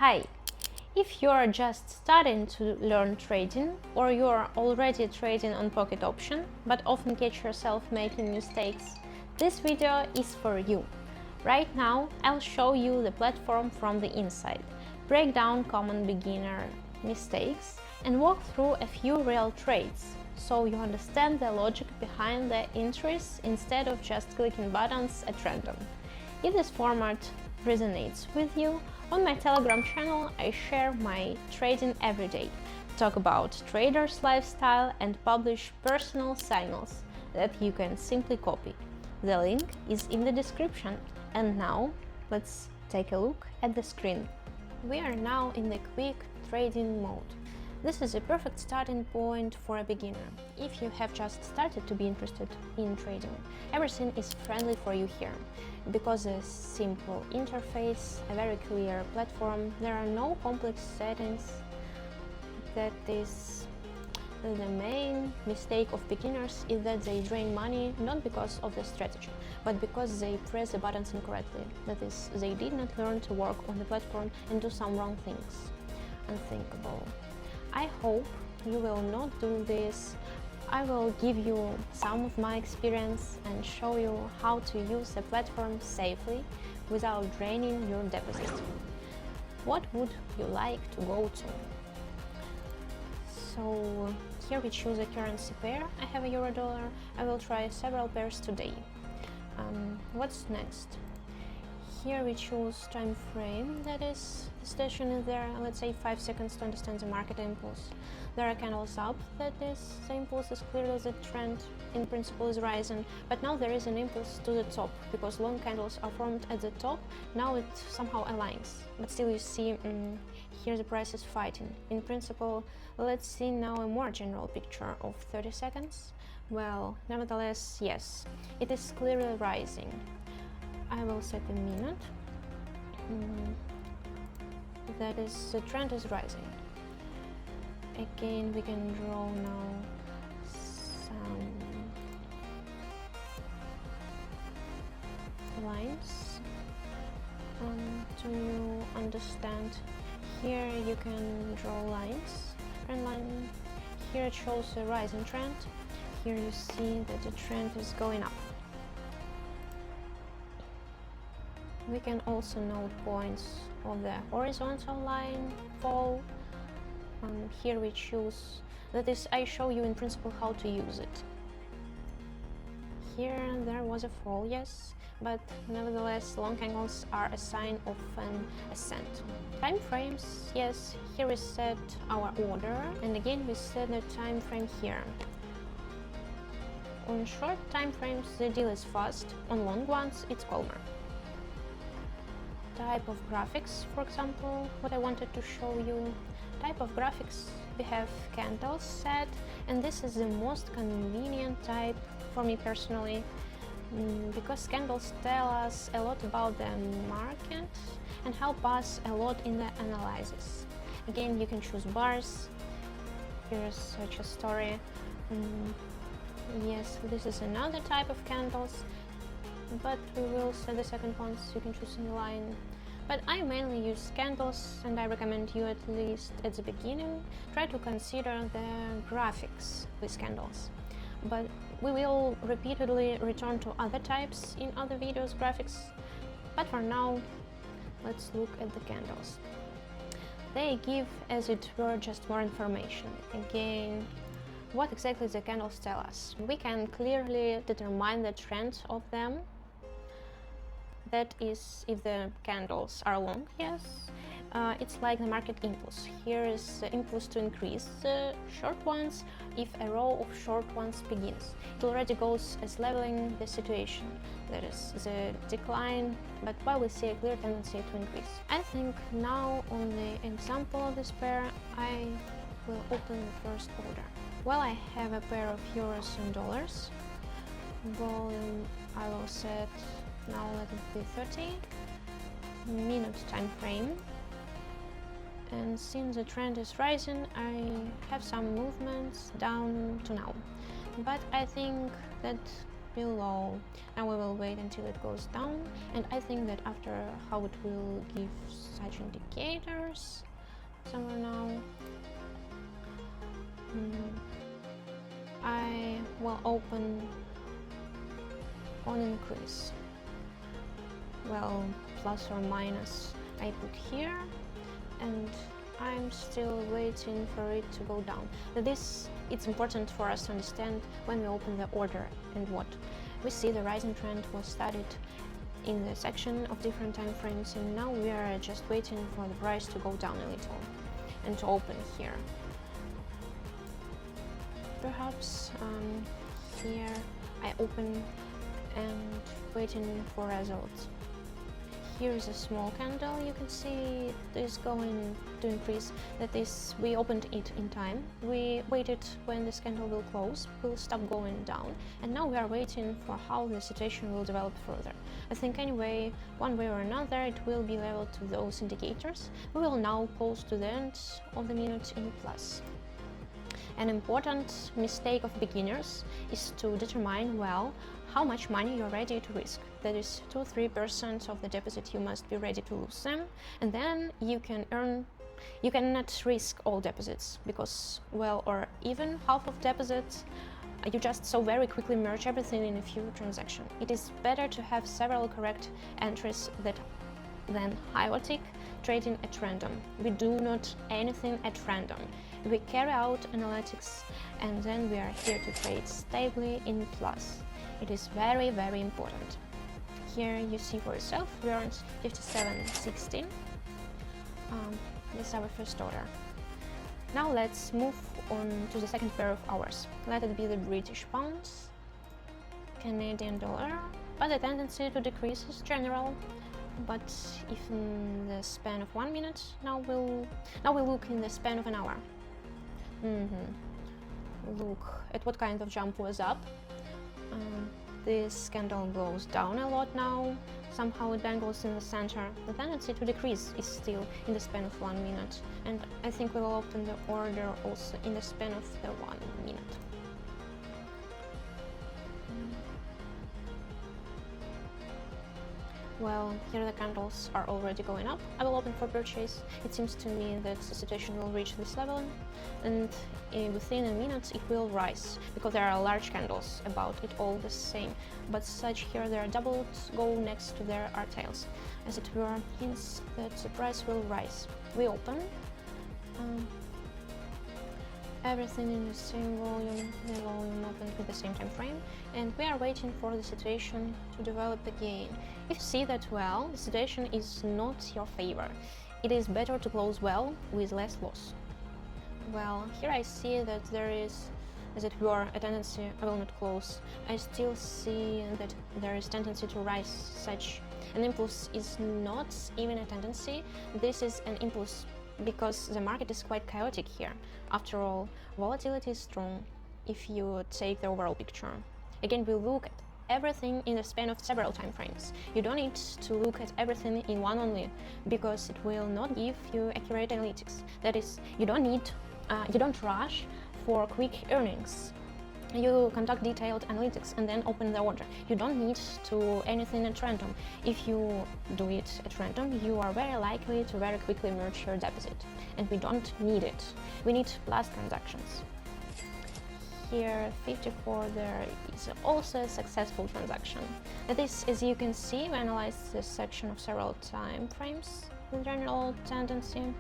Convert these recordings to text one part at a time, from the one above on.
Hi! If you are just starting to learn trading, or you are already trading on Pocket Option but often catch yourself making mistakes, this video is for you. Right now I'll show you the platform from the inside, break down common beginner mistakes and walk through a few real trades, so you understand the logic behind the entries instead of just clicking buttons at random. If this format resonates with you, on my Telegram channel I share my trading every day, talk about traders' lifestyle and publish personal signals that you can simply copy. The link is in the description. And now let's take a look at the screen. We are now in the quick trading mode. This is a perfect starting point for a beginner. If you have just started to be interested in trading, everything is friendly for you here. Because a simple interface, a very clear platform, there are no complex settings. That is the main mistake of beginners is that they drain money not because of the strategy, but because they press the buttons incorrectly. That is, they did not learn to work on the platform and do some wrong things. Unthinkable. I hope you will not do this. I will give you some of my experience and show you how to use the platform safely without draining your deposit. What would you like to go to? So here we choose a currency pair. I have a euro-dollar. I will try several pairs today. What's next? Here we choose time frame, that is, the station is there, let's say 5 seconds to understand the market impulse. There are candles up, that is, the impulse is clearly the trend in principle is rising, but now there is an impulse to the top, because long candles are formed at the top, now it somehow aligns. But still you see, here the price is fighting. In principle, let's see now a more general picture of 30 seconds. Well, nevertheless, yes, it is clearly rising. I will set a minute. That is, the trend is rising. Again, we can draw now some lines to understand. Here you can draw lines. Trend line. Here it shows a rising trend. Here you see that the trend is going up. We can also note points of the horizontal line fall. Here we choose, that is, I show you in principle how to use it. Here there was a fall, yes, but nevertheless long angles are a sign of an ascent. Time frames, yes, here we set our order and again we set the time frame here. On short time frames the deal is fast, on long ones it's calmer. Type of graphics, for example, what I wanted to show you. Type of graphics, we have candles set, and this is the most convenient type for me personally, because candles tell us a lot about the market and help us a lot in the analysis. Again, you can choose bars. Here's such a story. Yes, this is another type of candles, but we will set the second one so you can choose in line. But I mainly use candles and I recommend you, at least at the beginning, try to consider the graphics with candles. But we will repeatedly return to other types in other videos, graphics. But for now, let's look at the candles. They give, as it were, just more information. Again, what exactly the candles tell us? We can clearly determine the trend of them. That is, if the candles are long, yes, it's like the market impulse. Here is the impulse to increase the short ones. If a row of short ones begins, it already goes as leveling the situation. That is the decline, but while we see a clear tendency to increase. I think now on the example of this pair, I will open the first order. Well, I have a pair of euros and dollars. Volume I will set, now let it be 30 minute time frame, and since the trend is rising I have some movements down to now, but I think that below. And we will wait until it goes down, and I think that after how it will give such indicators somewhere now, I will open on increase. Well, plus or minus I put here, and I'm still waiting for it to go down. It's important for us to understand when we open the order and what. We see the rising trend was studied in the section of different time frames, and now we are just waiting for the price to go down a little and to open here. Perhaps here I open and waiting for results. Here is a small candle, you can see it is going to increase. That is, we opened it in time, we waited when this candle will close, will stop going down, and now we are waiting for how the situation will develop further. I think anyway, one way or another, it will be leveled to those indicators. We will now close to the end of the minute in plus. An important mistake of beginners is to determine well how much money you're ready to risk. That is 2-3% of the deposit you must be ready to lose them, and then you cannot risk all deposits because, well, or even half of deposits, you just so very quickly merge everything in a few transactions. It is better to have several correct entries than chaotic trading at random. We do not anything at random. We carry out analytics, and then we are here to trade stably in plus. It is very, very important. Here you see for yourself, we earned 57.16. This is our first order. Now let's move on to the second pair of hours. Let it be the British pounds, Canadian dollar, but the tendency to decrease is general. But if in the span of 1 minute, now we'll look in the span of an hour. Look at what kind of jump was up. This candle goes down a lot now, somehow it dangles in the center. The tendency to decrease is still in the span of 1 minute, and I think we will open the order also in the span of the 1 minute. Well, here the candles are already going up. I will open for purchase. It seems to me that the situation will reach this level, and within a minute it will rise, because there are large candles about it all the same, but such here they are doubled, go next to there are tails, as it were hints that the price will rise. We open. Everything in the same volume, the volume opened with the same time frame, and we are waiting for the situation to develop again. If you see that well, the situation is not your favor. It is better to close well with less loss. Well, here I see that there is, as it were, a tendency. I will not close. I still see that there is tendency to rise. Such an impulse is not even a tendency. This is an impulse because the market is quite chaotic here. After all, volatility is strong if you take the overall picture. Again, we look at everything in the span of several time frames. You don't need to look at everything in one only, because it will not give you accurate analytics. That is, you don't rush for quick earnings. You conduct detailed analytics and then open the order. You don't need to anything at random. If you do it at random, you are very likely to very quickly merge your deposit, and we don't need it. We need plus transactions. Here 54, there is also a successful transaction. That is, as you can see, we analyzed this section of several time frames. The general tendency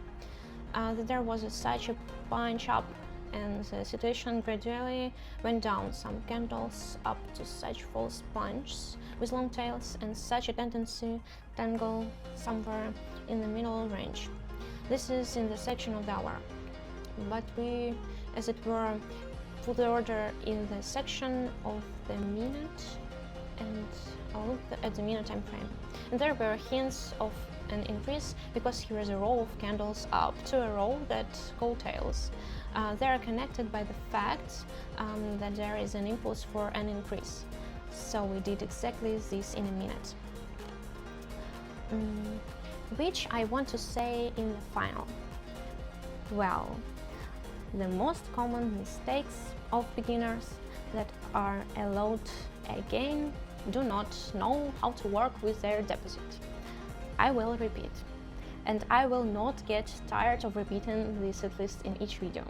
that there was such a punch up, and the situation gradually went down. Some candles up to such false punches with long tails, and such a tendency tangle somewhere in the middle range. This is in the section of the hour, but we, as it were, put the order in the section of the minute, and I'll look at the minute time frame. And there were hints of an increase, because here is a row of candles up to a row that go tails. They are connected by the fact that there is an impulse for an increase. So we did exactly this in a minute. Which I want to say in the final. Well, the most common mistakes of beginners that are allowed again do not know how to work with their deposit. I will repeat, and I will not get tired of repeating this at least in each video.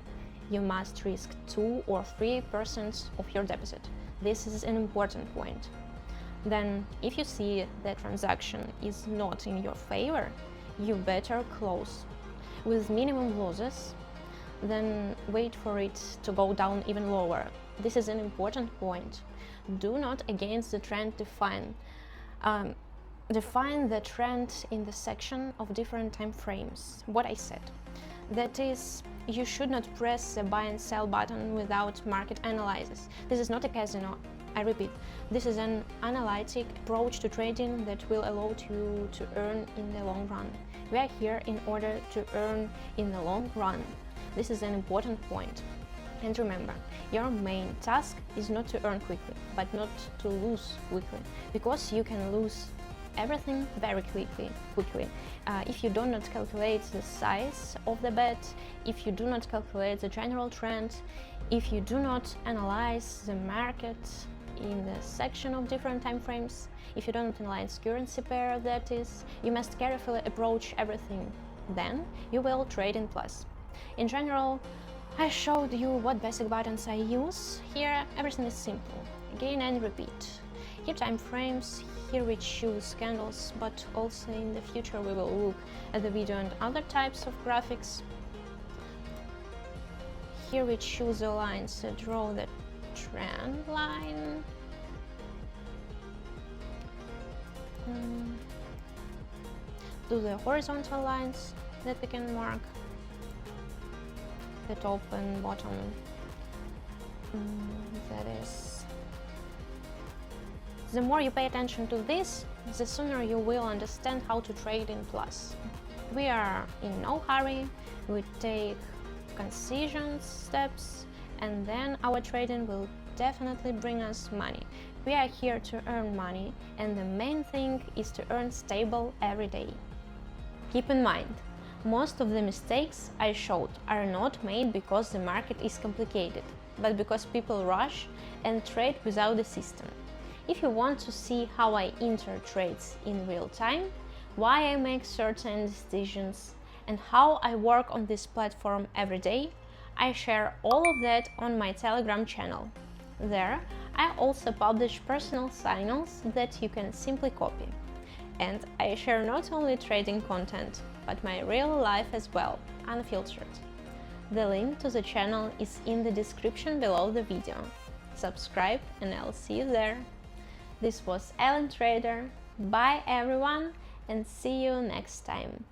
You must risk 2 or 3% of your deposit. This is an important point. Then, if you see the transaction is not in your favor, you better close with minimum losses, then wait for it to go down even lower. This is an important point. Do not against the trend define the trend in the section of different time frames. What I said. That is, you should not press the buy and sell button without market analysis. This is not a casino. I repeat, this is an analytic approach to trading that will allow you to earn in the long run. We are here in order to earn in the long run. This is an important point. And remember, your main task is not to earn quickly, but not to lose quickly, because you can lose everything very quickly. If you do not calculate the size of the bet, if you do not calculate the general trend, if you do not analyze the market in the section of different time frames, if you don't analyze currency pair, that is, you must carefully approach everything. Then you will trade in plus. In general, I showed you what basic buttons I use. Here everything is simple. Again and repeat. Here time frames, here we choose candles, but also in the future we will look at the video and other types of graphics. Here we choose the lines that draw the trend line. Do the horizontal lines that we can mark, the top and bottom. That is, the more you pay attention to this, the sooner you will understand how to trade in plus. We are in no hurry, we take concision steps, and then our trading will definitely bring us money. We are here to earn money, and the main thing is to earn stable every day. Keep in mind, most of the mistakes I showed are not made because the market is complicated, but because people rush and trade without the system. If you want to see how I enter trades in real time, why I make certain decisions, and how I work on this platform every day, I share all of that on my Telegram channel. There, I also publish personal signals that you can simply copy. And I share not only trading content, but my real life as well, unfiltered. The link to the channel is in the description below the video. Subscribe and I'll see you there. This was Ellen Trader. Bye everyone, and see you next time.